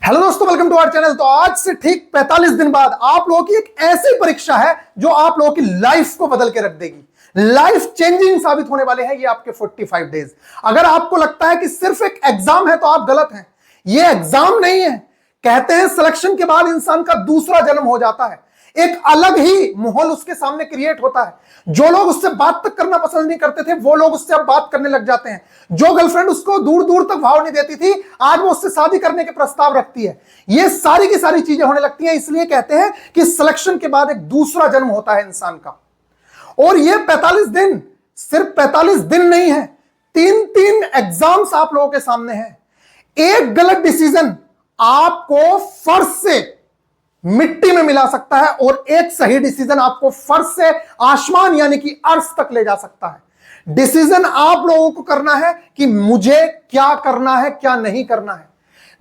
Hello दोस्तों, welcome to our channel. तो आज से ठीक 45 दिन बाद आप लोगों की एक ऐसी परीक्षा है जो आप लोगों की लाइफ को बदल के रख देगी। लाइफ चेंजिंग साबित होने वाले हैं ये आपके 45 डेज। अगर आपको लगता है कि सिर्फ एक एग्जाम है तो आप गलत हैं। ये एग्जाम नहीं है। कहते हैं सिलेक्शन के बाद इंसान का दूसरा जन्म हो जाता है। एक अलग ही माहौल उसके सामने क्रिएट होता है। जो लोग उससे बात तक करना पसंद नहीं करते थे वो लोग उससे अब बात करने लग जाते हैं। जो गर्लफ्रेंड उसको दूर दूर तक भाव नहीं देती थी आज वो उससे शादी करने के प्रस्ताव रखती है। ये सारी की सारी चीजें होने लगती हैं। इसलिए कहते हैं कि सिलेक्शन के बाद एक दूसरा जन्म होता है इंसान का। और ये 45 दिन सिर्फ 45 दिन नहीं है, 3-3 एग्जाम्स आप लोगों के सामने हैं। एक गलत डिसीजन आपको फर्श से मिट्टी में मिला सकता है और एक सही डिसीजन आपको फर्श से आसमान यानी कि अर्श तक ले जा सकता है। डिसीजन आप लोगों को करना है कि मुझे क्या करना है, क्या नहीं करना है।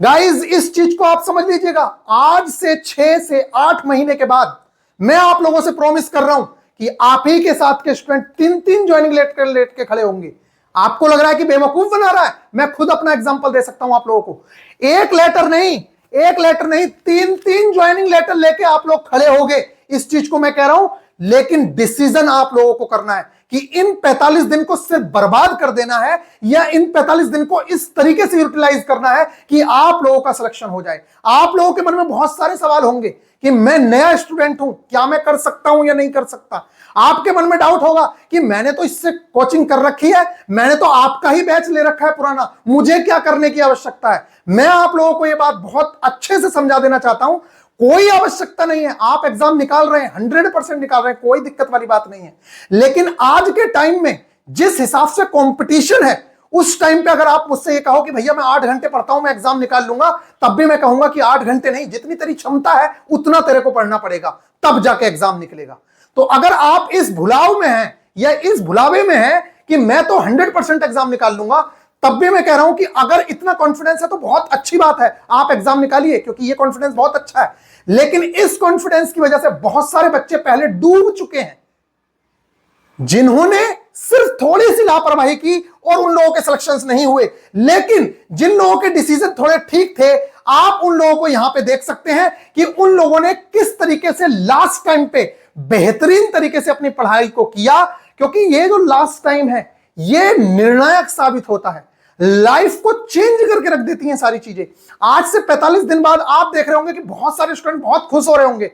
गाइस, इस चीज को आप समझ लीजिएगा। आज से 6 से 8 महीने के बाद मैं आप लोगों से प्रॉमिस कर रहा हूं कि आप ही के साथ के स्टूडेंट 3-3 ज्वाइनिंग लेट के खड़े होंगे। आपको लग रहा है कि बेवकूफ बना रहा है, मैं खुद अपना एग्जांपल दे सकता हूं आप लोगों को। एक लेटर नहीं 3-3 ज्वाइनिंग लेटर लेके आप लोग खड़े होंगे। इस चीज को मैं कह रहा हूं, लेकिन डिसीजन आप लोगों को करना है कि इन 45 दिन को सिर्फ बर्बाद कर देना है या इन 45 दिन को इस तरीके से यूटिलाइज करना है कि आप लोगों का सिलेक्शन हो जाए। आप लोगों के मन में बहुत सारे सवाल होंगे कि मैं नया स्टूडेंट हूं, क्या मैं कर सकता हूं या नहीं कर सकता। आपके मन में डाउट होगा कि मैंने तो इससे कोचिंग कर रखी है, मैंने तो आपका ही बैच ले रखा है पुराना, मुझे क्या करने की आवश्यकता है। मैं आप लोगों को यह बात बहुत अच्छे से समझा देना चाहता हूं, कोई आवश्यकता नहीं है। आप एग्जाम निकाल रहे हैं, 100% निकाल रहे हैं, कोई दिक्कत वाली बात नहीं है। लेकिन आज के टाइम में जिस हिसाब से कंपटीशन है, उस टाइम पे अगर आप मुझसे ये कहो कि भैया मैं 8 घंटे पढ़ता हूं, मैं एग्जाम निकाल लूंगा, तब भी मैं कहूंगा कि 8 घंटे नहीं, जितनी तेरी क्षमता है उतना तेरे को पढ़ना पड़ेगा, तब जाके एग्जाम निकलेगा। तो अगर आप इस भुलाव में हैं या इस भुलावे में हैं कि मैं तो 100% एग्जाम निकाल लूंगा, तब भी मैं कह रहा हूं कि अगर इतना कॉन्फिडेंस है तो बहुत अच्छी बात है, आप एग्जाम निकालिए, क्योंकि ये कॉन्फिडेंस बहुत अच्छा है। लेकिन इस कॉन्फिडेंस की वजह से बहुत सारे बच्चे पहले डूब चुके हैं, जिन्होंने सिर्फ थोड़ी सी लापरवाही की और उन लोगों के सिलेक्शंस नहीं हुए। लेकिन जिन लोगों के डिसीजन थोड़े ठीक थे, आप उन लोगों को यहां पे देख सकते हैं कि उन लोगों ने किस तरीके से लास्ट टाइम पे बेहतरीन तरीके से अपनी पढ़ाई को किया। क्योंकि ये जो लास्ट टाइम है ये निर्णायक साबित होता है, लाइफ को चेंज करके रख देती हैं सारी चीजें। आज से 45 दिन बाद आप देख रहे होंगे कि बहुत सारे स्टूडेंट बहुत खुश हो रहे होंगे।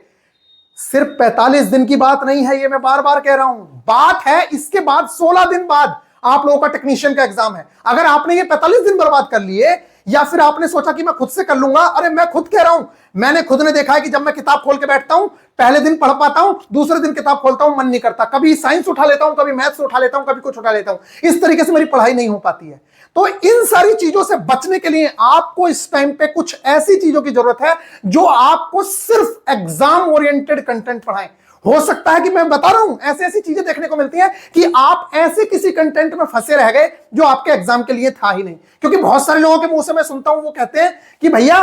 सिर्फ 45 दिन की बात नहीं है, ये मैं बार बार कह रहा हूं, बात है इसके बाद 16 दिन बाद आप लोगों का टेक्नीशियन का एग्जाम है। अगर आपने ये 45 दिन बर्बाद कर लिए या फिर आपने सोचा कि मैं खुद से कर लूंगा, अरे मैं खुद कह रहा हूं, मैंने खुद ने देखा है कि जब मैं किताब खोल के बैठता हूं, पहले दिन पढ़ पाता हूं, दूसरे दिन किताब खोलता हूं मन नहीं करता, कभी साइंस उठा लेता हूं, कभी मैथ्स उठा लेता हूं, कभी कुछ उठा लेता हूं। इस तरीके से मेरी पढ़ाई नहीं हो पाती है। तो इन सारी चीजों से बचने के लिए आपको इस टाइम पे कुछ ऐसी चीजों की जरूरत है जो आपको सिर्फ एग्जाम ओरिएंटेड कंटेंट पढ़ाएं। हो सकता है कि मैं बता रहा हूं, ऐसी ऐसी चीजें देखने को मिलती हैं कि आप ऐसे किसी कंटेंट में फंसे रह गए जो आपके एग्जाम के लिए था ही नहीं। क्योंकि बहुत सारे लोगों के मुंह से मैं सुनता हूं, वो कहते हैं कि भैया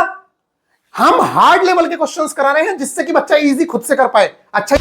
हम हार्ड लेवल के क्वेश्चंस करा रहे हैं जिससे कि बच्चा इजी खुद से कर पाए। अच्छा,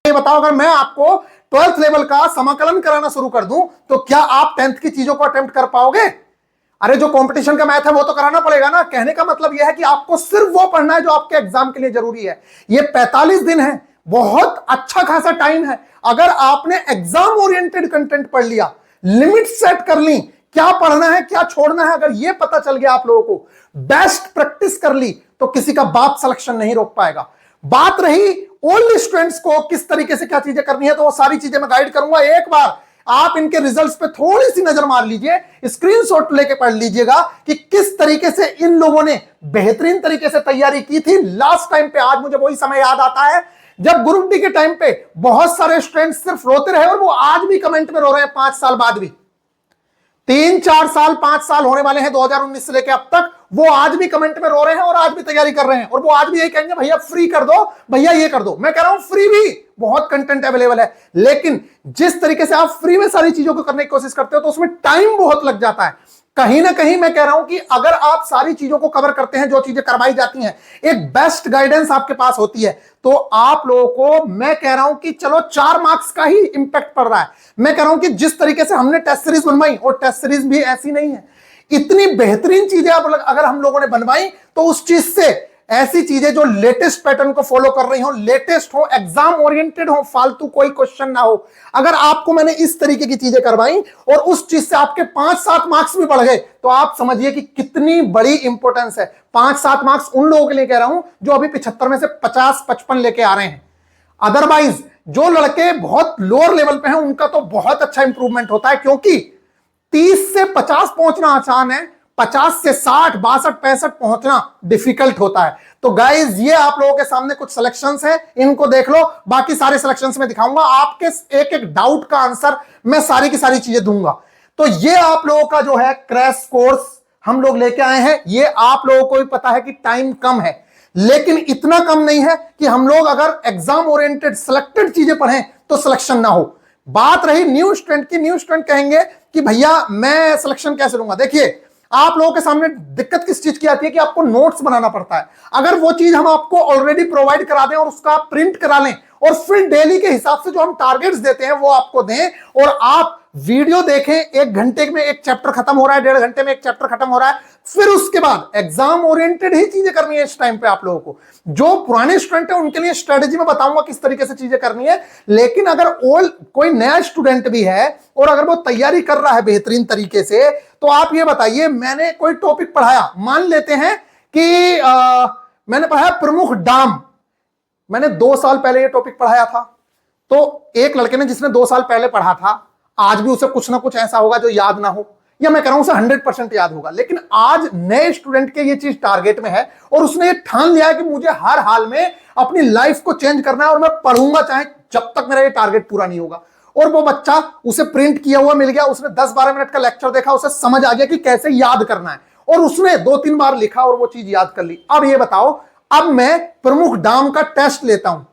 बताओ, अगर मैं आपको 12th लेवल का समाकलन कराना शुरू कर दूं तो क्या आप 10th की चीजों को अटेम्प्ट कर पाओगे? अरे जो कंपटीशन का मैथ है वो तो कराना पड़ेगा ना। कहने का मतलब यह है कि आपको सिर्फ वो पढ़ना है जो आपके एग्जाम के लिए जरूरी है। ये 45 दिन है, बहुत अच्छा खासा टाइम है। अगर आपने एग्जाम ओरिएंटेड कंटेंट पढ़ लिया, लिमिट सेट कर ली, क्या पढ़ना है क्या छोड़ना है, अगर ये पता चल गया आप लोगों को, बेस्ट प्रैक्टिस कर ली, तो किसी का बाप सिलेक्शन नहीं रोक पाएगा। बात रही ओल्ड स्टूडेंट्स को किस तरीके से क्या चीजें करनी है, तो वो सारी चीजें मैं गाइड करूंगा। एक बार आप इनके रिजल्ट्स पे थोड़ी सी नजर मार लीजिए, स्क्रीनशॉट लेके पढ़ लीजिएगा कि किस तरीके से इन लोगों ने बेहतरीन तरीके से तैयारी की थी लास्ट टाइम पे। आज मुझे वही समय याद आता है जब ग्रुप डी के टाइम पे बहुत सारे स्टूडेंट्स सिर्फ रोते रहे, और वो आज भी कमेंट में रो रहे हैं 5 साल बाद भी। 3-4 साल 5 साल होने वाले हैं 2019 से लेकर अब तक, वो आज भी कमेंट में रो रहे हैं और आज भी तैयारी कर रहे हैं, और वो आज भी यही कहेंगे भैया फ्री कर दो, भैया ये कर दो। मैं कह रहा हूं फ्री भी बहुत कंटेंट अवेलेबल है, लेकिन जिस तरीके से आप फ्री में सारी चीजों को करने की कोशिश करते हो तो उसमें टाइम बहुत लग जाता है। कहीं ना कहीं मैं कह रहा हूं कि अगर आप सारी चीजों को कवर करते हैं, जो चीजें करवाई जाती हैं, एक बेस्ट गाइडेंस आपके पास होती है, तो आप लोगों को मैं कह रहा हूं कि चलो 4 मार्क्स का ही इंपैक्ट पड़ रहा है। मैं कह रहा हूं कि जिस तरीके से हमने टेस्ट सीरीज बनवाई, और टेस्ट सीरीज भी ऐसी नहीं है, इतनी बेहतरीन चीजें अगर हम लोगों ने बनवाई तो उस चीज से ऐसी चीजें जो लेटेस्ट पैटर्न को फॉलो कर रही हो, लेटेस्ट हो, एग्जाम ओरिएंटेड हो, फालतू कोई क्वेश्चन ना हो, अगर आपको मैंने इस तरीके की चीजें करवाई और उस चीज से आपके 5-7 मार्क्स भी बढ़ गए, तो आप समझिए कि कितनी बड़ी इंपॉर्टेंस है। 5-7 मार्क्स उन लोगों के लिए कह रहा हूं जो अभी 75 में से 50-55 लेके आ रहे हैं। अदरवाइज जो लड़के बहुत लोअर लेवल पे हैं उनका तो बहुत अच्छा इंप्रूवमेंट होता है, क्योंकि 30 से 50 पहुंचना आसान है, 50 से 60, 62, 65 पहुंचना डिफिकल्ट होता है। तो गाइज ये आप लोगों के सामने कुछ सिलेक्शंस हैं, इनको देख लो, बाकी सारे सिलेक्शंस में दिखाऊंगा, आपके एक एक डाउट का आंसर मैं सारी की सारी चीजें दूंगा। तो ये आप लोगों का जो है क्रैश कोर्स हम लोग लेके आए हैं। ये आप लोगों को भी पता है कि टाइम कम है, लेकिन इतना कम नहीं है कि हम लोग अगर एग्जाम ओरिएंटेड सिलेक्टेड चीजें पढ़ें तो सिलेक्शन ना हो। बात रही न्यू स्टूडेंट की, न्यू स्टूडेंट कहेंगे कि भैया मैं सिलेक्शन कैसे लूंगा। देखिए आप लोगों के सामने दिक्कत किस चीज की आती है कि आपको नोट्स बनाना पड़ता है। अगर वो चीज हम आपको ऑलरेडी प्रोवाइड करा दें और उसका आप प्रिंट करा लें, और फिर डेली के हिसाब से जो हम टारगेट्स देते हैं वो आपको दें, और आप वीडियो देखें, 1 घंटे में एक चैप्टर खत्म हो रहा है, 1.5 घंटे में एक चैप्टर खत्म हो रहा है, फिर उसके बाद एग्जाम ओरिएंटेड ही चीजें करनी है इस टाइम पे आप लोगों को। जो पुराने स्टूडेंट है उनके लिए स्ट्रेटेजी में बताऊंगा किस तरीके से चीजें करनी है, लेकिन अगर कोई नया स्टूडेंट भी है और अगर वो तैयारी कर रहा है बेहतरीन तरीके से, तो आप ये बताइए, मैंने कोई टॉपिक पढ़ाया, मान लेते हैं कि मैंने पढ़ाया प्रमुख डाम, मैंने 2 साल पहले ये टॉपिक पढ़ाया था, तो एक लड़के ने जिसने 2 साल पहले पढ़ा था, आज भी उसे कुछ ना कुछ ऐसा होगा जो याद ना हो, या मैं कह रहा हूं उसे 100% याद होगा। लेकिन आज नए स्टूडेंट के ये चीज टारगेट में है और उसने ये ठान लिया है कि मुझे हर हाल में अपनी लाइफ को चेंज करना है और मैं पढ़ूंगा चाहे जब तक मेरा ये टारगेट पूरा नहीं होगा। और वो बच्चा, उसे प्रिंट किया हुआ मिल गया, उसने 10-12 मिनट का लेक्चर देखा, उसे समझ आ गया कि कैसे याद करना है, और उसने 2-3 बार लिखा और वो चीज याद कर ली। अब ये बताओ, अब मैं प्रमुख डैम का टेस्ट लेता हूं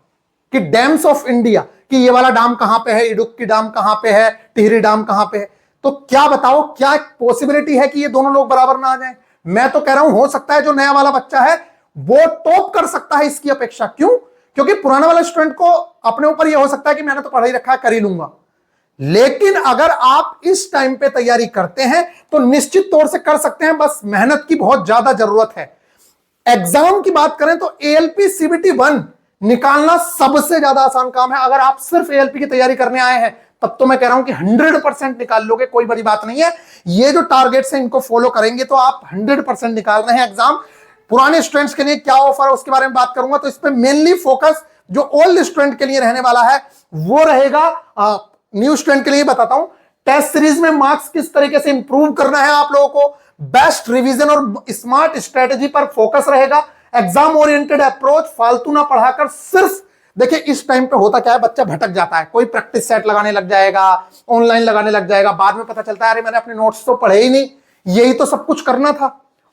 कि डैम्स ऑफ इंडिया, कि ये वाला डैम कहां पे है, इडुक्की डैम कहां पे है, टिहरी डैम कहां पे है, तो क्या बताओ क्या पॉसिबिलिटी है कि ये दोनों लोग बराबर ना आ जाएं? मैं तो कह रहा हूं हो सकता है जो नया वाला बच्चा है वो टॉप कर सकता है इसकी अपेक्षा। क्यों? क्योंकि पुराना वाला स्टूडेंट को अपने ऊपर ये हो सकता है कि मैंने तो पढ़ा ही रखा है, कर ही लूंगा। लेकिन अगर आप इस टाइम पे तैयारी करते हैं तो निश्चित तौर से कर सकते हैं, बस मेहनत की बहुत ज्यादा जरूरत है। एग्जाम की बात करें तो एएलपी सीबीटी 1 निकालना सबसे ज्यादा आसान काम है। अगर आप सिर्फ एएलपी की तैयारी करने आए हैं तब तो मैं कह रहा हूं कि 100% निकाल लोगे, कोई बड़ी बात नहीं है। ये जो टारगेट्स हैं इनको फॉलो करेंगे तो आप 100% निकाल रहे हैं एग्जाम। पुराने स्टूडेंट्स के लिए क्या ऑफर है उसके बारे में बात करूंगा, तो इस पे मेनली फोकस जो ओल्ड स्टूडेंट के लिए रहने वाला है वो रहेगा। न्यू स्टूडेंट के लिए बताता हूं टेस्ट सीरीज में मार्क्स किस तरीके से इंप्रूव करना है आप लोगों को, बेस्ट रिवीजन और स्मार्ट स्ट्रेटेजी पर फोकस रहेगा, एग्जाम ओरिएंटेड अप्रोच, फालतू ना पढ़ाकर सिर्फ। देखिए इस टाइम पे होता क्या है, बच्चा भटक जाता है, कोई प्रैक्टिस सेट लगाने लग जाएगा, ऑनलाइन लगाने लग जाएगा, बाद में पता चलता है अरे मैंने अपने नोट्स तो पढ़े ही नहीं, यही तो सब कुछ करना था।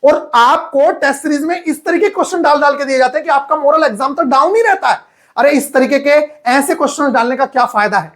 और आपको टेस्ट सीरीज में इस तरीके क्वेश्चन डाल डाल के दिए जाते हैं कि आपका मोरल एग्जाम तक डाउन ही रहता है। अरे इस तरीके के ऐसे क्वेश्चन डालने का क्या फायदा है?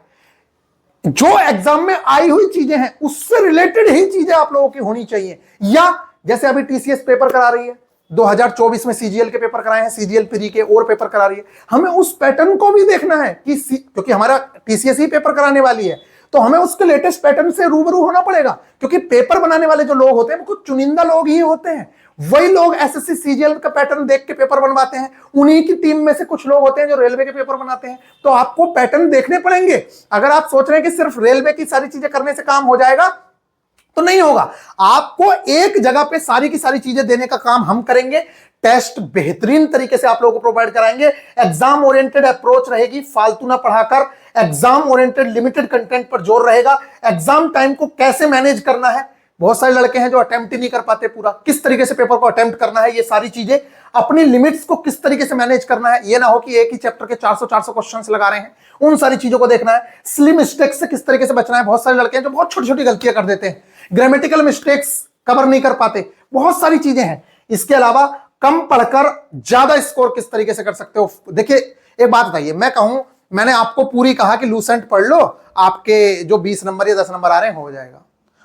जो एग्जाम में आई हुई चीजें हैं उससे रिलेटेड ही चीजें आप लोगों की होनी चाहिए। या जैसे अभी टीसीएस पेपर करा रही है, 2024 में सीजीएल के पेपर कराए हैं, सीजीएल प्री के और पेपर करा रही है, हमें उस पैटर्न को भी देखना है कि क्योंकि हमारा टीसीएस ही पेपर कराने वाली है तो हमें उसके लेटेस्ट पैटर्न से रूबरू होना पड़ेगा। क्योंकि पेपर बनाने वाले जो लोग होते हैं वो कुछ चुनिंदा लोग ही होते हैं, वही लोग एसएससी सीजीएल का पैटर्न देख के पेपर बनवाते हैं। उन्हीं की टीम में से कुछ लोग होते हैं जो रेलवे के पेपर बनाते हैं। तो आपको पैटर्न देखने पड़ेंगे। अगर आप सोच रहे हैं कि सिर्फ रेलवे की सारी चीजें करने से काम हो जाएगा तो नहीं होगा। आपको एक जगह पे सारी की सारी चीजें देने का काम हम करेंगे। टेस्ट बेहतरीन तरीके से आप लोगों को प्रोवाइड कराएंगे, एग्जाम ओरिएंटेड अप्रोच रहेगी, फालतू ना पढ़ाकर एग्जाम ओरिएंटेड लिमिटेड कंटेंट पर जोर रहेगा। एग्जाम टाइम को कैसे मैनेज करना है, बहुत सारे लड़के हैं जो अटेम्प्ट ही नहीं कर पाते पूरा, किस तरीके से पेपर को अटेम्प्ट करना है, ये सारी चीजें, अपनी लिमिट्स को किस तरीके से मैनेज करना है, ये ना हो कि एक ही चैप्टर के 400 क्वेश्चंस लगा रहे हैं, उन सारी चीजों को देखना है। स्लिम मिस्टेक्स से किस तरीके से बचना है, बहुत सारे लड़के हैं जो बहुत छोटी छोटी गलतियां कर देते हैं, ग्रामेटिकल मिस्टेक्स कवर नहीं कर पाते, बहुत सारी चीजें हैं। इसके अलावा कम पढ़कर ज्यादा स्कोर किस तरीके से कर सकते हो। देखिए एक बात बताइए, मैं कहूं, मैंने आपको पूरी कहा कि लूसेंट पढ़ लो, आपके जो 20 नंबर या 10 नंबर आ रहे हैं हो जाएगा,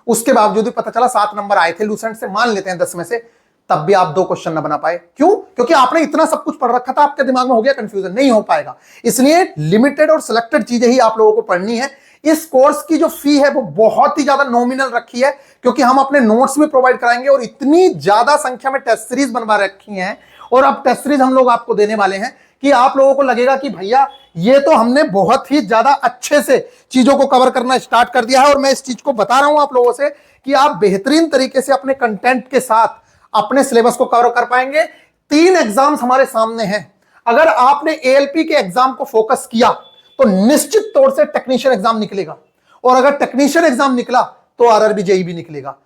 उसके बावजूद भी पता चला 7 नंबर आए थे लूसेंट से, मान लेते हैं 10 में से, तब भी आप 2 क्वेश्चन ना बना पाए। क्यों? क्योंकि आपने इतना सब कुछ पढ़ रखा था, आपके दिमाग में हो गया कंफ्यूजन, नहीं हो पाएगा। इसलिए लिमिटेड और सिलेक्टेड चीजें ही आप लोगों को पढ़नी है। इस कोर्स की जो फी है वो बहुत ही ज्यादा नॉमिनल रखी है, क्योंकि हम अपने नोट्स भी प्रोवाइड कराएंगे और इतनी ज्यादा संख्या में टेस्ट सीरीज बनवा रखी हैं, और अब टेस्ट सीरीज हम लोग आपको देने वाले हैं कि आप लोगों को लगेगा कि भैया ये तो हमने बहुत ही ज्यादा अच्छे से चीजों को कवर करना स्टार्ट कर दिया है। और मैं इस चीज को बता रहा हूं आप लोगों से कि आप बेहतरीन तरीके से अपने कंटेंट के साथ अपने सिलेबस को कवर कर पाएंगे। 3 एग्जाम्स हमारे सामने हैं, अगर आपने एएलपी के एग्जाम को फोकस किया तो निश्चित तौर से टेक्नीशियन एग्जाम निकलेगा, और अगर टेक्नीशियन एग्जाम निकला तो आरआरबी जेईई भी निकलेगा।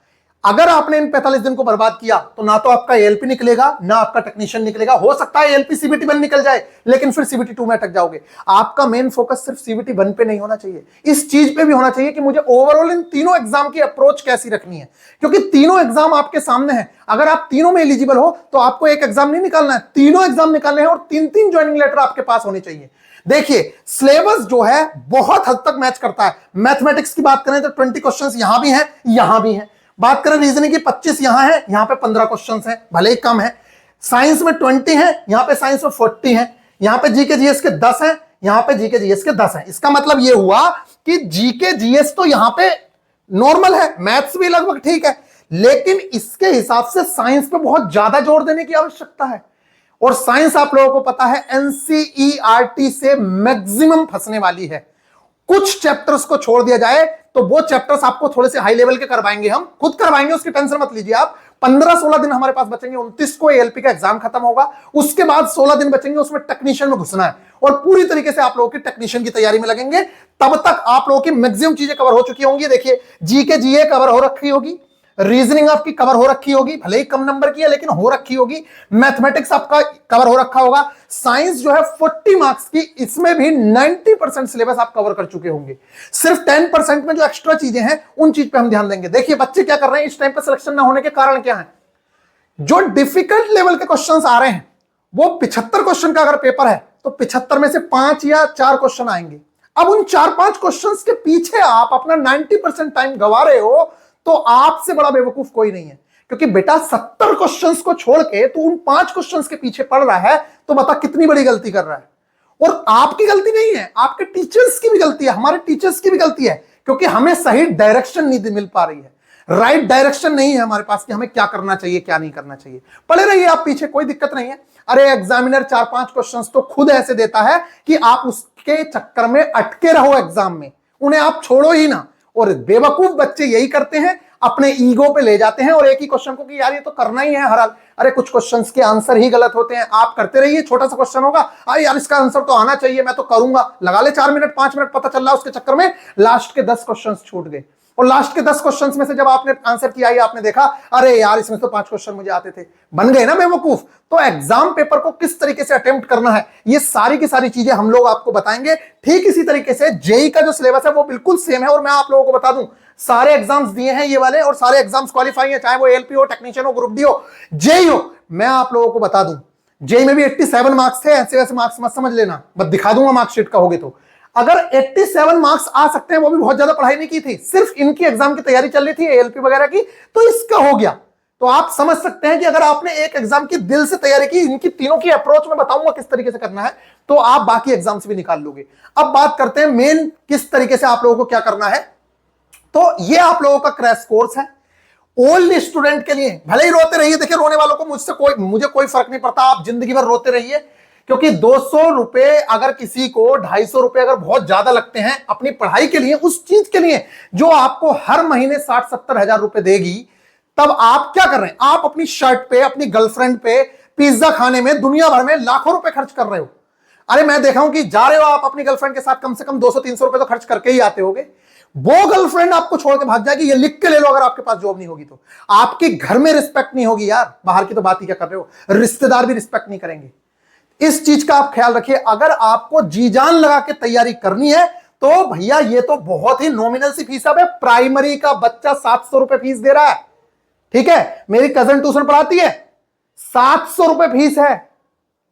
अगर आपने इन 45 दिन को बर्बाद किया तो ना तो आपका एएलपी निकलेगा ना आपका टेक्नीशियन निकलेगा। हो सकता है एएलपी सीबीटी 1 निकल जाए, लेकिन फिर सीबीटी 2 में अटक जाओगे। आपका मेन फोकस सिर्फ सीबीटी 1 पे नहीं होना चाहिए, इस चीज पे भी होना चाहिए कि मुझे ओवरऑल इन तीनों एग्जाम की अप्रोच कैसी रखनी है, क्योंकि तीनों एग्जाम आपके सामने हैं। अगर आप तीनों में एलिजिबल हो तो आपको एक एग्जाम नहीं निकालना है, तीनों एग्जाम निकालने हैं, और 3-3 ज्वाइनिंग लेटर आपके पास होने चाहिए। देखिए सिलेबस जो है बहुत हद तक मैच करता है। मैथमेटिक्स की बात करें तो 20 क्वेश्चंस यहां भी हैं, यहां भी हैं। बात करें रीजनिंग की, 25 यहां है, यहां पे 15 क्वेश्चंस हैं, भले ही कम है। साइंस में 20 है, यहां पे साइंस में 40 है। यहां पे जीके जीएस के 10 हैं, यहां पे जीके जीएस के 10 हैं। इसका मतलब यह हुआ कि जीके जीएस तो यहां पे नॉर्मल है, मैथ्स भी लगभग ठीक है, लेकिन इसके हिसाब से साइंस पे बहुत ज्यादा जोर देने की आवश्यकता है। और साइंस आप लोगों को पता है एनसीईआरटी से मैक्सिमम फंसने वाली है। कुछ चैप्टर्स को छोड़ दिया जाए तो वो चैप्टर्स आपको थोड़े से हाई लेवल के करवाएंगे, हम खुद करवाएंगे, उसकी टेंशन मत लीजिए आप। 15-16 दिन हमारे पास बचेंगे, 29 को एएलपी का एग्जाम खत्म होगा, उसके बाद 16 दिन बचेंगे, उसमें टेक्नीशियन में घुसना है, और पूरी तरीके से आप लोगों की टेक्नीशियन की तैयारी में लगेंगे। तब तक आप लोगों की मैक्सिमम चीजें कवर हो चुकी होंगी। देखिए जीके जीए कवर हो रखी होगी, रीजनिंग आपकी कवर हो रखी होगी, भले ही कम नंबर की है लेकिन हो रखी होगी। मैथमेटिक्स आपका कवर हो रखा होगा। साइंस जो है 40 मार्क्स की, इसमें भी 90% सिलेबस आप कवर कर चुके होंगे। सिर्फ 10% में जो एक्स्ट्रा चीजें हैं उन चीज पे हम ध्यान देंगे। देखिए बच्चे क्या कर रहे हैं, इस टाइम पे सिलेक्शन ना होने के कारण क्या है। जो डिफिकल्ट लेवल के क्वेश्चंस आ रहे हैं, वो 75 क्वेश्चन का अगर पेपर है तो 75 में से 5 या 4 क्वेश्चन आएंगे। अब उन 4-5 क्वेश्चंस के पीछे आप अपना 90% टाइम गंवा रहे हो, तो आपसे बड़ा बेवकूफ कोई नहीं है। क्योंकि बेटा 70 क्वेश्चंस को छोड़ के तू उन 5 क्वेश्चंस के पीछे पड़ रहा है, तो बता कितनी बड़ी गलती कर रहा है। और आपकी गलती नहीं है, आपके टीचर्स की भी गलती है, हमारे टीचर्स की भी गलती है, क्योंकि हमें सही डायरेक्शन नहीं मिल पा रही है, राइट डायरेक्शन नहीं है हमारे पास कि हमें क्या करना चाहिए क्या नहीं करना चाहिए। पढ़े रहिए आप पीछे, कोई दिक्कत नहीं है। अरे एग्जामिनर 4-5 क्वेश्चंस तो खुद ऐसे देता है कि आप उसके चक्कर में अटके रहो एग्जाम में, उन्हें आप छोड़ो ही ना। और बेवकूफ बच्चे यही करते हैं, अपने ईगो पे ले जाते हैं और एक ही क्वेश्चन को कि यार ये तो करना ही है हर हाल। अरे कुछ क्वेश्चंस के आंसर ही गलत होते हैं, आप करते रहिए। छोटा सा क्वेश्चन होगा, अरे यार इसका आंसर तो आना चाहिए, मैं तो करूंगा, लगा ले 4 मिनट 5 मिनट, पता चल रहा है उसके चक्कर में लास्ट के 10 क्वेश्चन छूट गए। और लास्ट के 10 क्वेश्चंस में से जब आपने आंसर किया, आपने देखा अरे यार इसमें तो 5 क्वेश्चन मुझे आते थे, बन गए ना बेवकूफ। तो एग्जाम पेपर को किस तरीके से अटेम्प्ट करना है, ये सारी की सारी चीजें हम लोग आपको बताएंगे। ठीक इसी तरीके से जेईई का जो सिलेबस है वो बिल्कुल सेम है। और मैं आप लोगों को बता दूं, सारे एग्जाम्स दिए हैं ये वाले, और सारे एग्जाम्स क्वालिफाई है, चाहे वो एलपी हो, टेक्नीशियन हो, ग्रुप डी हो, जेईई हो। मैं आप लोगों को बता दूं, जेईई में भी 87 मार्क्स थे, ऐसे वैसे मार्क्स मत समझ लेना, बस दिखा दूंगा मार्कशीट का होगे तो। अगर 87 मार्क्स आ सकते हैं, वो भी बहुत ज्यादा पढ़ाई नहीं की थी, सिर्फ इनकी एग्जाम की तैयारी चल रही थी एएलपी वगैरह की, तो इसका हो गया। तो आप समझ सकते हैं कि अगर आपने एक एग्जाम की दिल से तैयारी की, इनकी तीनों की अप्रोच में बताऊंगा किस तरीके से करना है, तो आप बाकी एग्जाम्स भी निकाल लोगे। अब बात करते हैं मेन किस तरीके से आप लोगों को क्या करना है। तो ये आप लोगों का क्रैश कोर्स है ओल्ड स्टूडेंट के लिए। भले ही रोते रहिए, देखिए रोने वालों को मुझे कोई फर्क नहीं पड़ता, आप जिंदगी भर रोते रहिए, क्योंकि 200 रुपए अगर किसी को 250 रुपए अगर बहुत ज्यादा लगते हैं अपनी पढ़ाई के लिए, उस चीज के लिए जो आपको हर महीने 60-70 हजार रुपए देगी, तब आप क्या कर रहे हैं, आप अपनी शर्ट पे, अपनी गर्लफ्रेंड पे, पिज्जा खाने में दुनिया भर में लाखों रुपए खर्च कर रहे हो। अरे मैं देखा हूं कि जा रहे हो आप अपनी गर्लफ्रेंड के साथ, कम से कम 200-300 रुपए तो खर्च करके ही आते होगे। वो गर्लफ्रेंड आपको छोड़ के भाग जाएगी, ये लिख के ले लो, अगर आपके पास जॉब नहीं होगी तो आपके घर में रिस्पेक्ट नहीं होगी यार, बाहर की तो बात ही क्या कर रहे हो, रिश्तेदार भी रिस्पेक्ट नहीं करेंगे। इस चीज का आप ख्याल रखिए। अगर आपको जी जान लगा के तैयारी करनी है तो भैया ये तो बहुत ही नॉमिनल सी फीस है। प्राइमरी का बच्चा 700 रुपए फीस दे रहा है, ठीक है। मेरी कजन ट्यूशन पढ़ाती है, 700 रुपए फीस है।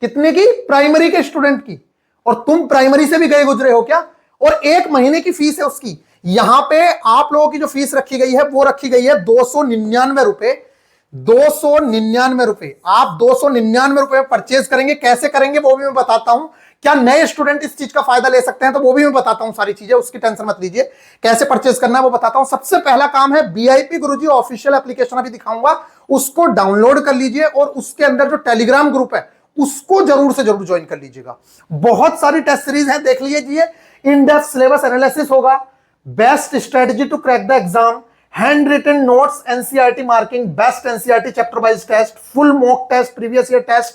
कितने की? प्राइमरी के स्टूडेंट की। और तुम प्राइमरी से भी गए गुजरे हो क्या? और 1 महीने की फीस है उसकी। यहां पे आप लोगों की जो फीस रखी गई है वो रखी गई है 299 रुपए। 299 रुपए आप 299 रुपए में परचेज करेंगे। कैसे करेंगे वो भी मैं बताता हूं। क्या नए स्टूडेंट इस चीज का फायदा ले सकते हैं तो वो भी मैं बताता हूं। सारी चीजें उसकी टेंशन मत लीजिए, कैसे परचेज करना है वो बताता हूं। सबसे पहला काम है बीआईपी गुरुजी ऑफिशियल एप्लीकेशन अभी दिखाऊंगा, उसको डाउनलोड कर लीजिए और उसके अंदर जो टेलीग्राम ग्रुप है उसको जरूर से जरूर ज्वाइन कर लीजिएगा। बहुत सारी टेस्ट सीरीज है, देख लीजिए। इन डेप्थ सिलेबस एनालिसिस होगा, best strategy to crack the exam, handwritten notes, NCERT marking, best NCERT chapter wise test, full mock test, previous year test,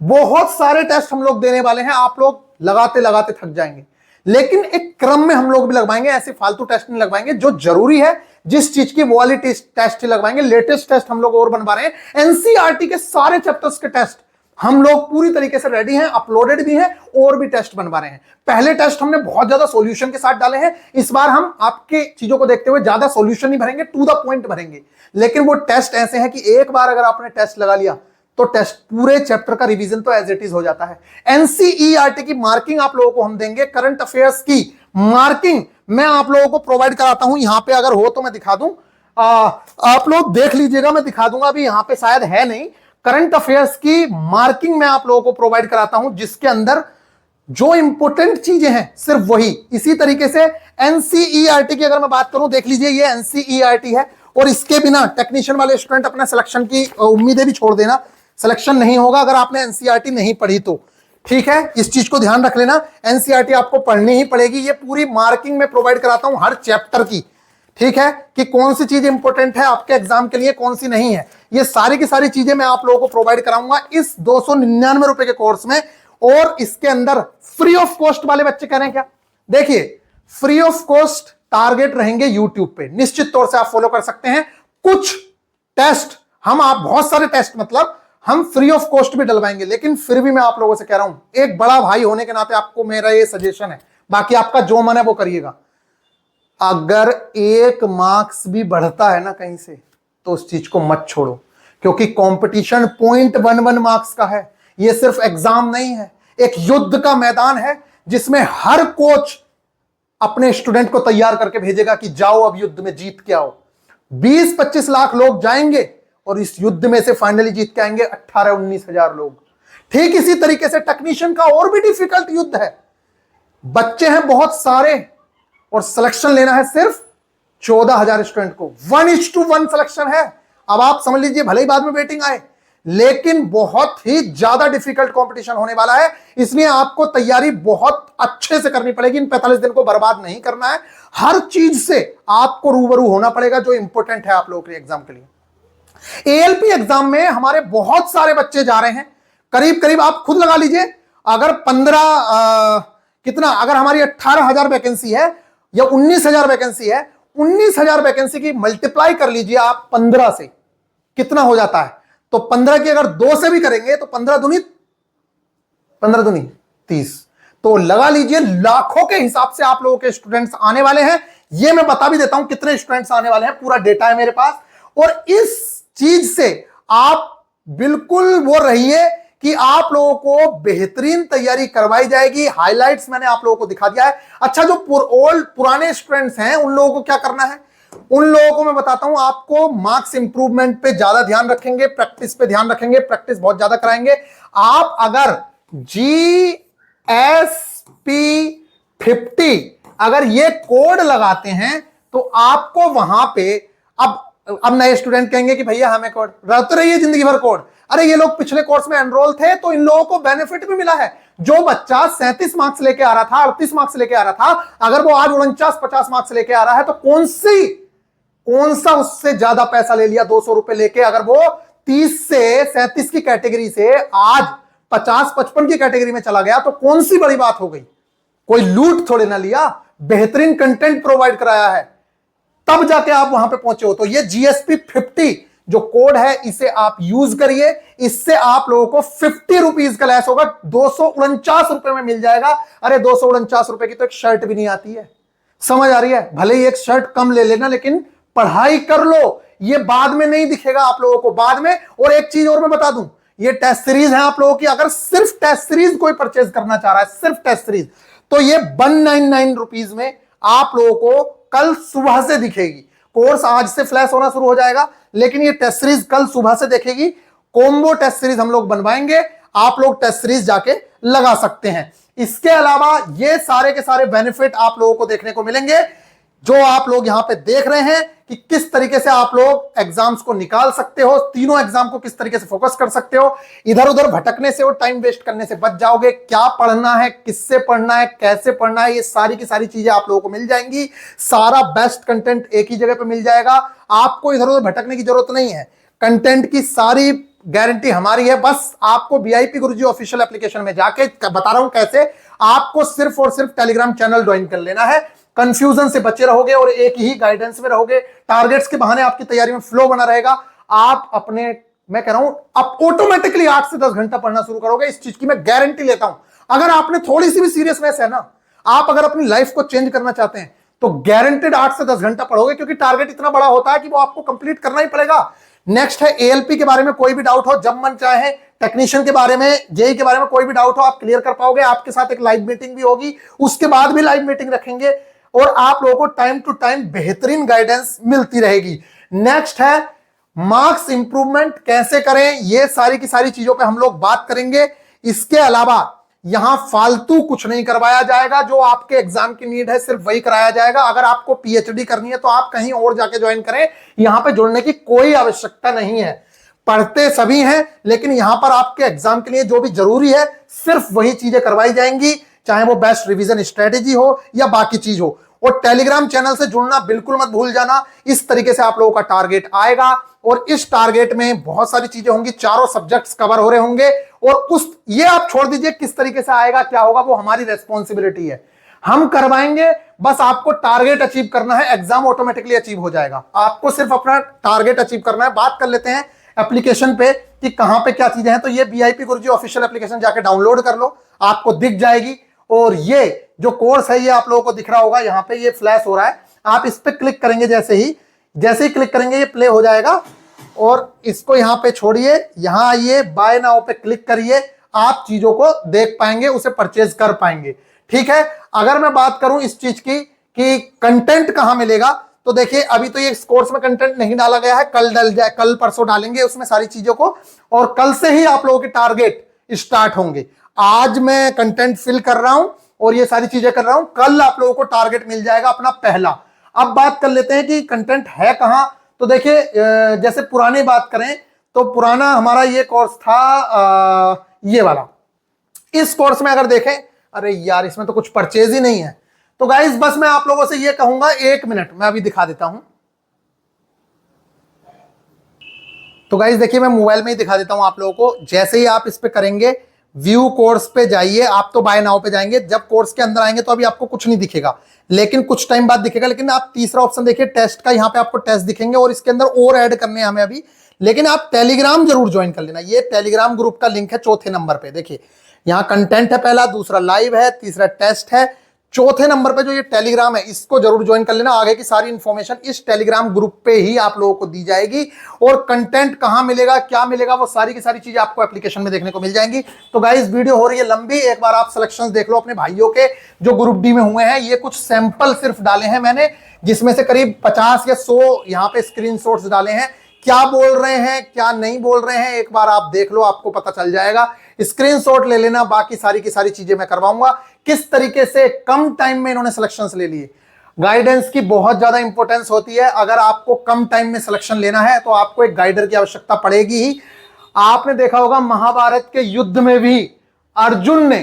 बहुत सारे टेस्ट हम लोग देने वाले हैं। आप लोग लगाते लगाते थक जाएंगे, लेकिन एक क्रम में हम लोग भी लगवाएंगे। ऐसे फालतू टेस्ट नहीं लगवाएंगे, जो जरूरी है जिस चीज की वो वाली टेस्ट ही लगवाएंगे। लेटेस्ट टेस्ट हम लोग और बनवा रहे हैं। एनसीईआरटी के सारे चैप्टर्स के टेस्ट हम लोग पूरी तरीके से रेडी हैं, अपलोडेड भी हैं, और भी टेस्ट बनवा रहे हैं। पहले टेस्ट हमने बहुत ज्यादा सॉल्यूशन के साथ डाले हैं, इस बार हम आपके चीजों को देखते हुए ज्यादा सॉल्यूशन नहीं भरेंगे, टू द पॉइंट भरेंगे। लेकिन वो टेस्ट ऐसे हैं कि एक बार अगर आपने टेस्ट लगा लिया तो टेस्ट पूरे चैप्टर का रिवीजन तो एज इट इज हो जाता है। एनसीईआरटी की मार्किंग आप लोगों को हम देंगे, करंट अफेयर्स की मार्किंग मैं आप लोगों को प्रोवाइड कराता हूं। यहां पे अगर हो तो मैं दिखा दूं, आप लोग देख लीजिएगा, मैं दिखा दूंगा। अभी यहां पे शायद है नहीं। करंट अफेयर्स की मार्किंग मैं आप लोगों को प्रोवाइड कराता हूं, जिसके अंदर जो इंपॉर्टेंट चीजें हैं सिर्फ वही। इसी तरीके से एनसीईआरटी की अगर मैं बात करूं, देख लीजिए ये एनसीईआरटी है, और इसके बिना टेक्नीशियन वाले स्टूडेंट अपने सिलेक्शन की उम्मीदें भी छोड़ देना। सिलेक्शन नहीं होगा अगर आपने एनसीईआरटी नहीं पढ़ी तो, ठीक है। इस चीज को ध्यान रख लेना, एनसीईआरटी आपको पढ़नी ही पड़ेगी। ये पूरी मार्किंग में प्रोवाइड कराता हूं हर चैप्टर की, ठीक है, कि कौन सी चीज इंपॉर्टेंट है आपके एग्जाम के लिए, कौन सी नहीं है। ये सारी की सारी चीजें मैं आप लोगों को प्रोवाइड कराऊंगा इस 299 रुपए के कोर्स में। और इसके अंदर फ्री ऑफ कॉस्ट वाले बच्चे कह रहे हैं क्या? देखिए, फ्री ऑफ कॉस्ट टारगेट रहेंगे यूट्यूब पे, निश्चित तौर से आप फॉलो कर सकते हैं। कुछ टेस्ट आप बहुत सारे टेस्ट मतलब हम फ्री ऑफ कॉस्ट भी डलवाएंगे, लेकिन फिर भी मैं आप लोगों से कह रहा हूं, एक बड़ा भाई होने के नाते आपको मेरा ये सजेशन है, बाकी आपका जो मन है वो करिएगा। अगर 1 मार्क्स भी बढ़ता है ना कहीं से, तो उस चीज को मत छोड़ो, क्योंकि कंपटीशन 0.11 मार्क्स का है। ये सिर्फ एग्जाम नहीं है, एक युद्ध का मैदान है, जिसमें हर कोच अपने स्टूडेंट को तैयार करके भेजेगा कि जाओ अब युद्ध में जीत के आओ। 20-25 लाख लोग जाएंगे और इस युद्ध में से फाइनली जीत के आएंगे 18-19 हजार लोग। ठीक इसी तरीके से टेक्नीशियन का और भी डिफिकल्ट युद्ध है। बच्चे हैं बहुत सारे और सिलेक्शन लेना है सिर्फ 14,000 स्टूडेंट को। 1:1 सिलेक्शन है। अब आप समझ लीजिए, भले ही बाद में वेटिंग आए, लेकिन बहुत ही ज्यादा डिफिकल्ट कंपटीशन होने वाला है। इसलिए आपको तैयारी बहुत अच्छे से करनी पड़ेगी। इन 45 दिन को बर्बाद नहीं करना है। हर चीज से आपको रूबरू होना पड़ेगा जो इंपॉर्टेंट है आप लोगों के एग्जाम के लिए। एएलपी एग्जाम में हमारे बहुत सारे बच्चे जा रहे हैं, करीब करीब आप खुद लगा लीजिए, अगर 15 कितना, अगर हमारी 18,000 वैकेंसी है या 19,000 वैकेंसी है, 19,000 वैकेंसी की मल्टीप्लाई कर लीजिए आप 15 से, कितना हो जाता है? तो 15 की अगर 2 से भी करेंगे तो 15 दूनी 30, तो लगा लीजिए लाखों के हिसाब से आप लोगों के स्टूडेंट्स आने वाले हैं। ये मैं बता भी देता हूं कितने स्टूडेंट्स आने वाले हैं, पूरा डेटा है मेरे पास। और इस चीज से आप बिल्कुल वो रहिए कि आप लोगों को बेहतरीन तैयारी करवाई जाएगी। हाइलाइट्स मैंने आप लोगों को दिखा दिया है। अच्छा, जो पुराने स्टूडेंट्स हैं उन लोगों को क्या करना है? उन लोगों को मैं बताता हूं, आपको मार्क्स इंप्रूवमेंट पे ज्यादा ध्यान रखेंगे, प्रैक्टिस पे ध्यान रखेंगे, प्रैक्टिस बहुत ज्यादा कराएंगे। आप अगर GSP50 अगर ये कोड लगाते हैं तो आपको वहां पे अब नए स्टूडेंट कहेंगे कि भैया हमें कोड रहते रहिए जिंदगी भर कोड। अरे ये लोग पिछले कोर्स में एनरोल थे तो इन लोगों को बेनिफिट भी मिला है। जो बच्चा 37 मार्क्स लेके आ रहा था, 38 मार्क्स लेके आ रहा था, अगर वो आज 49-50 मार्क्स लेके आ रहा है तो कौन सा उससे ज्यादा पैसा ले लिया 200 रुपए लेके? अगर वो 30 से 37 की कैटेगरी से आज 50-55 की कैटेगरी में चला गया तो कौन सी बड़ी बात हो गई? कोई लूट थोड़े ना लिया, बेहतरीन कंटेंट प्रोवाइड कराया है, तब जाके आप वहां पे पहुंचे हो। तो ये GSP 50 जो कोड है इसे आप यूज करिए, इससे आप लोगों को 50 रुपीज का लेस होगा, 249 रुपए में मिल जाएगा। अरे 249 रुपए की तो एक शर्ट भी नहीं आती है, समझ आ रही है? भले ही एक शर्ट कम ले लेना, लेकिन पढ़ाई कर लो, ये बाद में नहीं दिखेगा आप लोगों को, बाद में। और एक चीज और मैं बता दूं, ये टेस्ट सीरीज है आप लोगों की, अगर सिर्फ टेस्ट सीरीज कोई परचेज करना चाह रहा है, सिर्फ टेस्ट सीरीज, तो ये 199 रुपीज में आप लोगों को कल सुबह से दिखेगी। कोर्स आज से फ्लैश होना शुरू हो जाएगा, लेकिन ये टेस्ट सीरीज कल सुबह से देखेगी। कॉम्बो टेस्ट सीरीज हम लोग बनवाएंगे, आप लोग टेस्ट सीरीज जाके लगा सकते हैं। इसके अलावा ये सारे के सारे बेनिफिट आप लोगों को देखने को मिलेंगे, जो आप लोग यहां पे देख रहे हैं कि किस तरीके से आप लोग एग्जाम्स को निकाल सकते हो, तीनों एग्जाम को किस तरीके से फोकस कर सकते हो, इधर उधर भटकने से और टाइम वेस्ट करने से बच जाओगे। क्या पढ़ना है, किससे पढ़ना है, कैसे पढ़ना है, ये सारी की सारी चीजें आप लोगों को मिल जाएंगी। सारा बेस्ट कंटेंट एक ही जगह पे मिल जाएगा, आपको इधर उधर भटकने की जरूरत नहीं है। कंटेंट की सारी गारंटी हमारी है, बस आपको VIP गुरुजी ऑफिशियल एप्लीकेशन में जाके बता रहा हूं कैसे, आपको सिर्फ और सिर्फ टेलीग्राम चैनल ज्वाइन कर लेना है। कंफ्यूजन से बचे रहोगे और एक ही गाइडेंस में रहोगे, टारगेट्स के बहाने आपकी तैयारी में फ्लो बना रहेगा। आप अपने, मैं कह रहा हूं, आप ऑटोमेटिकली 8 से 10 घंटा पढ़ना शुरू करोगे, इस चीज की मैं गारंटी लेता हूं। अगर आपने थोड़ी सी भी सीरियसनेस है ना, आप अगर अपनी लाइफ को चेंज करना चाहते हैं, तो गारंटेड 8 से 10 घंटा पढ़ोगे, क्योंकि टारगेट इतना बड़ा होता है कि वो आपको कंप्लीट करना ही पड़ेगा। नेक्स्ट है ALP के बारे में कोई भी डाउट हो, जब मन चाहे, टेक्नीशियन के बारे में, JEE के बारे में कोई भी डाउट हो, आप क्लियर कर पाओगे। आपके साथ एक लाइव मीटिंग भी होगी, उसके बाद भी लाइव मीटिंग रखेंगे, और आप लोगों को टाइम टू टाइम बेहतरीन गाइडेंस मिलती रहेगी। नेक्स्ट है मार्क्स इंप्रूवमेंट कैसे करें, ये सारी की सारी चीजों पे हम लोग बात करेंगे। इसके अलावा यहां फालतू कुछ नहीं करवाया जाएगा, जो आपके एग्जाम की नीड है सिर्फ वही कराया जाएगा। अगर आपको PhD करनी है तो आप कहीं और जाके ज्वाइन करें, यहां पे जुड़ने की कोई आवश्यकता नहीं है। पढ़ते सभी हैं, लेकिन यहां पर आपके एग्जाम के लिए जो भी जरूरी है सिर्फ वही चीजें करवाई जाएंगी, चाहे वो बेस्ट रिवीजन स्ट्रेटेजी हो या बाकी चीज हो। और टेलीग्राम चैनल से जुड़ना बिल्कुल मत भूल जाना। इस तरीके से आप लोगों का टारगेट आएगा, और इस टारगेट में बहुत सारी चीजें होंगी, चारों सब्जेक्ट्स कवर हो रहे होंगे, और ये आप छोड़ दीजिए किस तरीके से आएगा, क्या होगा, वो हमारी रेस्पॉन्सिबिलिटी है, हम करवाएंगे। बस आपको टारगेट अचीव करना है, एग्जाम ऑटोमेटिकली अचीव हो जाएगा। आपको सिर्फ अपना टारगेट अचीव करना है। बात कर लेते हैं एप्लीकेशन पे कि कहां पे क्या चीजें हैं। तो ये VIP गुरुजी ऑफिशियल एप्लीकेशन जाके डाउनलोड कर लो, आपको दिख जाएगी। और ये जो कोर्स है ये आप लोगों को दिख रहा होगा, यहां पे ये फ्लैश हो रहा है, आप इस पे क्लिक करेंगे, जैसे ही क्लिक करेंगे ये प्ले हो जाएगा। और इसको यहां पे छोड़िए, यहां आइए, बाय नाउ पे क्लिक करिए, आप चीजों को देख पाएंगे, उसे परचेज कर पाएंगे। ठीक है, अगर मैं बात करूं इस चीज की कि कंटेंट कहां मिलेगा, तो देखिए अभी तो ये इस कोर्स में कंटेंट नहीं डाला गया है, कल डल जाए, कल परसों डालेंगे उसमें सारी चीजों को, और कल से ही आप लोगों के टारगेट स्टार्ट होंगे। आज मैं कंटेंट फिल कर रहा हूं और ये सारी चीजें कर रहा हूं, कल आप लोगों को टारगेट मिल जाएगा अपना पहला। अब बात कर लेते हैं कि कंटेंट है कहां। तो देखिए जैसे पुरानी बात करें तो पुराना हमारा ये कोर्स था, ये वाला। इस कोर्स में अगर देखें, अरे यार इसमें तो कुछ परचेज ही नहीं है। तो गाइस बस मैं आप लोगों से ये कहूंगा, 1 मिनट मैं अभी दिखा देता हूं। तो गाइस देखिए मैं मोबाइल में ही दिखा देता हूं आप लोगों को। जैसे ही आप इस पे करेंगे, व्यू कोर्स पे जाइए, आप तो बाय नाउ पे जाएंगे। जब कोर्स के अंदर आएंगे तो अभी आपको कुछ नहीं दिखेगा, लेकिन कुछ टाइम बाद दिखेगा। लेकिन आप तीसरा ऑप्शन देखिए टेस्ट का, यहाँ पे आपको टेस्ट दिखेंगे, और इसके अंदर और ऐड करने हैं हमें अभी। लेकिन आप टेलीग्राम जरूर ज्वाइन कर लेना, ये टेलीग्राम ग्रुप का लिंक है चौथे नंबर पे। देखिए यहाँ कंटेंट है पहला, दूसरा लाइव है, तीसरा टेस्ट है, चौथे नंबर पे जो ये टेलीग्राम है इसको जरूर ज्वाइन कर लेना। आगे की सारी इंफॉर्मेशन इस टेलीग्राम ग्रुप पे ही आप लोगों को दी जाएगी, और कंटेंट कहां मिलेगा, क्या मिलेगा, वो सारी की सारी चीजें आपको एप्लीकेशन में देखने को मिल जाएंगी। तो गाइस वीडियो हो रही है लंबी, एक बार आप सिलेक्शंस देख लो अपने भाइयों के जो ग्रुप डी में हुए हैं। ये कुछ सैंपल सिर्फ डाले हैं मैंने, जिसमें से करीब 50 या 100 यहाँ पे स्क्रीनशॉट्स डाले हैं। क्या बोल रहे हैं क्या नहीं बोल रहे हैं, एक बार आप देख लो, आपको पता चल जाएगा। स्क्रीनशॉट ले लेना, बाकी सारी की सारी चीजें मैं करवाऊंगा। किस तरीके से कम टाइम में इन्होंने सिलेक्शंस ले लिए, गाइडेंस की बहुत ज्यादा इंपॉर्टेंस होती है। अगर आपको कम टाइम में सिलेक्शन लेना है तो आपको एक गाइडर की आवश्यकता पड़ेगी ही। आपने देखा होगा महाभारत के युद्ध में भी अर्जुन ने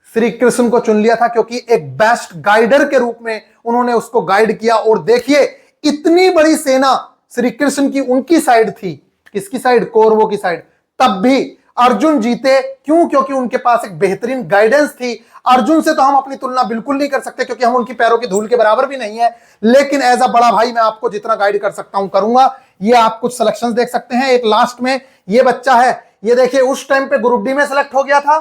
श्री कृष्ण को चुन लिया था, क्योंकि एक बेस्ट गाइडर के रूप में उन्होंने उसको गाइड किया। और देखिए इतनी बड़ी सेना श्री कृष्ण की उनकी साइड थी, किसकी साइड, कौरवों की साइड, तब भी अर्जुन जीते। क्यों? क्योंकि उनके पास एक बेहतरीन गाइडेंस थी। अर्जुन से तो हम अपनी तुलना बिल्कुल नहीं कर सकते क्योंकि हम उनकी पैरों की धूल के बराबर भी नहीं है, लेकिन एज अ बड़ा भाई मैं आपको जितना गाइड कर सकता हूं करूंगा। ये आप कुछ सिलेक्शंस देख सकते हैं। एक लास्ट में ये बच्चा है, ये देखिए उस टाइम पे ग्रुप डी में सेलेक्ट हो गया था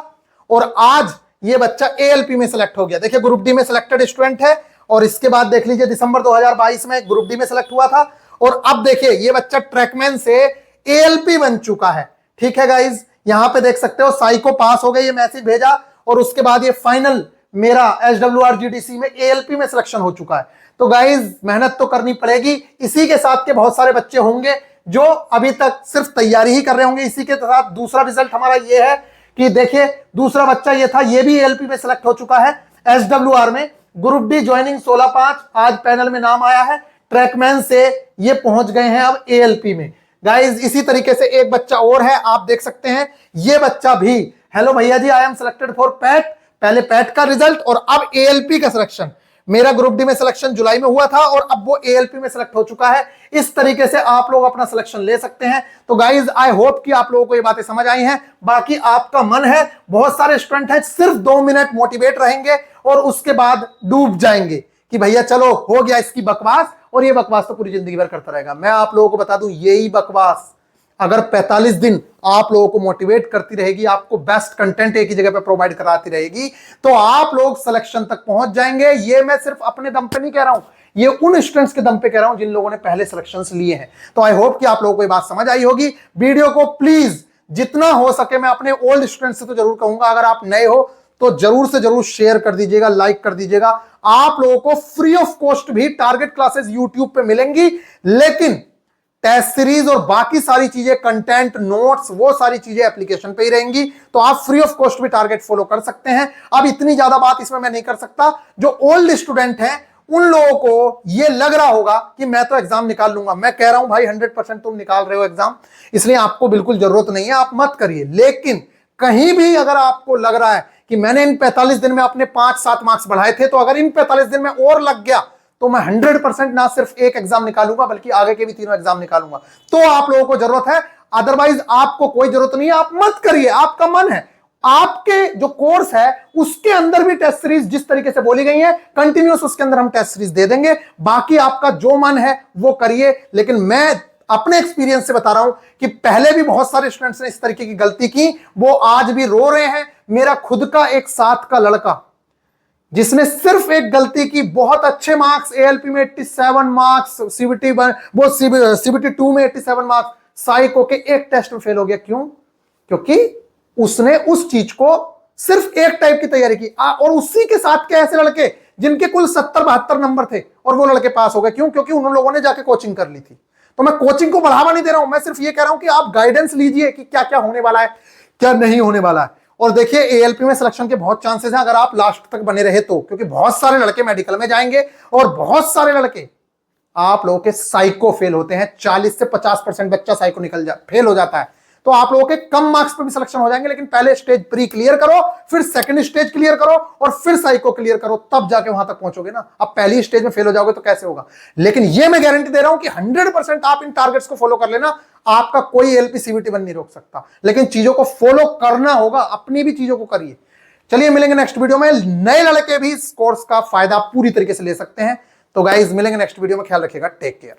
और आज ये बच्चा एएलपी में सेलेक्ट हो गया। देखिए ग्रुप डी में सिलेक्टेड स्टूडेंट है और इसके बाद देख लीजिए दिसंबर 2022 में ग्रुप डी में सेलेक्ट हुआ था और अब देखिए ये बच्चा ट्रैकमैन से एएलपी बन चुका है। ठीक है गाइज, यहां पे देख सकते हो साइको पास हो गई, ये मैसेज भेजा और उसके बाद ये फाइनल मेरा SWR/GDC में एएलपी में सिलेक्शन हो चुका है। तो गाइज मेहनत तो करनी पड़ेगी। इसी के साथ के बहुत सारे बच्चे होंगे जो अभी तक सिर्फ तैयारी ही कर रहे होंगे। इसी के साथ दूसरा रिजल्ट हमारा ये है कि देखिए दूसरा बच्चा ये था, ये भी एएलपी में सिलेक्ट हो चुका है SWR में। ग्रुप डी ज्वाइनिंग 16/5 आज पैनल में नाम आया है। ट्रैकमैन से ये पहुंच गए हैं अब एएलपी में। गाइज इसी तरीके से एक बच्चा और है, आप देख सकते हैं ये बच्चा भी, हेलो भैया जी I am selected for PET. पहले पैट का रिजल्ट और अब एएलपी का सिलेक्शन। मेरा ग्रुप डी में सिलेक्शन जुलाई में हुआ था और अब वो एएलपी में सिलेक्ट हो चुका है। इस तरीके से आप लोग अपना सिलेक्शन ले सकते हैं। तो गाइज आई होप कि आप लोगों को ये बातें समझ आई हैं। बाकी आपका मन है, बहुत सारे स्टूडेंट हैं सिर्फ 2 मिनट मोटिवेट रहेंगे और उसके बाद डूब जाएंगे कि भैया चलो हो गया इसकी बकवास, और ये बकवास तो पूरी जिंदगी भर करता रहेगा। मैं आप लोगों को बता दूं यही बकवास अगर 45 दिन आप लोगों को मोटिवेट करती रहेगी, आपको बेस्ट कंटेंट एक ही जगह पे प्रोवाइड कराती रहेगी, तो आप लोग सिलेक्शन तक पहुंच जाएंगे। ये मैं सिर्फ अपने दम पे नहीं कह रहा हूं, ये उन स्टूडेंट्स के दम पे कह रहा हूं जिन लोगों ने पहले सिलेक्शंस लिए हैं। तो आई होप कि आप लोगों को ये बात समझ आई होगी। वीडियो को प्लीज जितना हो सके, मैं अपने ओल्ड स्टूडेंट्स से तो जरूर कहूंगा, अगर आप नए हो तो जरूर से जरूर शेयर कर दीजिएगा, लाइक कर दीजिएगा। आप लोगों को फ्री ऑफ कॉस्ट भी टारगेट क्लासेस यूट्यूब पे मिलेंगी, लेकिन टेस्ट सीरीज और बाकी सारी चीजें, कंटेंट, नोट्स, वो सारी चीजें एप्लीकेशन पे ही रहेंगी। तो आप फ्री ऑफ कॉस्ट भी टारगेट फॉलो कर सकते हैं। अब इतनी ज्यादा बात इसमें मैं नहीं कर सकता। जो ओल्ड स्टूडेंट हैं उन लोगों को ये लग रहा होगा कि मैं तो एग्जाम निकाल लूंगा। मैं कह रहा हूं भाई 100% तुम निकाल रहे हो एग्जाम, इसलिए आपको बिल्कुल जरूरत नहीं है, आप मत करिए। लेकिन कहीं भी अगर आपको लग रहा है कि मैंने इन 45 दिन में अपने 5-7 मार्क्स बढ़ाए थे, तो अगर इन 45 दिन में और लग गया तो मैं 100% ना सिर्फ एक एग्जाम निकालूंगा बल्कि आगे के भी 3 एग्जाम निकालूंगा। तो आप लोगों को जरूरत है, अदरवाइज आपको कोई जरूरत नहीं है। आप मत करिए, आपका मन है। आपके जो कोर्स है उसके अंदर भी टेस्ट सीरीज जिस तरीके से बोली गई है कंटिन्यूस, उसके अंदर हम टेस्ट सीरीज दे देंगे। बाकी आपका जो मन है वो करिए। लेकिन मैं अपने एक्सपीरियंस से बता रहा हूं कि पहले भी बहुत सारे स्टूडेंट्स ने इस तरीके की गलती की, वो आज भी रो रहे हैं। मेरा खुद का एक साथ का लड़का जिसने सिर्फ एक गलती की, बहुत अच्छे मार्क्स, एएलपी में 87 मार्क्स, सीबीटी 2 में 87 मार्क्स, साइको के एक टेस्ट में फेल हो गया। क्यों? क्योंकि उसने उस चीज को सिर्फ एक टाइप की तैयारी की। और उसी के साथ के ऐसे लड़के जिनके कुल 70-72 नंबर थे और वो लड़के पास हो गए। क्यों? क्योंकि उन लोगों ने जाके कोचिंग कर ली थी। तो मैं कोचिंग को बढ़ावा नहीं दे रहा हूं, मैं सिर्फ ये कह रहा हूं कि आप गाइडेंस लीजिए कि क्या क्या होने वाला है, क्या नहीं होने वाला है। और देखिए एएलपी में सिलेक्शन के बहुत चांसेस हैं अगर आप लास्ट तक बने रहे तो, क्योंकि बहुत सारे लड़के मेडिकल में जाएंगे और बहुत सारे लड़के आप लोगों के साइको फेल होते हैं। 40 से 50% बच्चा साइको फेल हो जाता है। तो आप लोगों के कम मार्क्स पे भी सिलेक्शन हो जाएंगे, लेकिन पहले स्टेज प्री क्लियर करो, फिर सेकंड स्टेज क्लियर करो और फिर साइको क्लियर करो, तब जाके वहां तक पहुंचोगे ना। अब पहली स्टेज में फेल हो जाओगे तो कैसे होगा? लेकिन ये मैं गारंटी दे रहा हूं कि 100% आप इन टारगेट्स को फॉलो कर लेना, आपका कोई एलपी सीबीटी 1 नहीं रोक सकता। लेकिन चीजों को फॉलो करना होगा, अपनी भी चीजों को करिए। चलिए मिलेंगे नेक्स्ट वीडियो में। नए लड़के भी इस कोर्स का फायदा पूरी तरीके से ले सकते हैं। तो गाइज मिलेंगे नेक्स्ट वीडियो में, ख्याल रखिएगा, टेक केयर।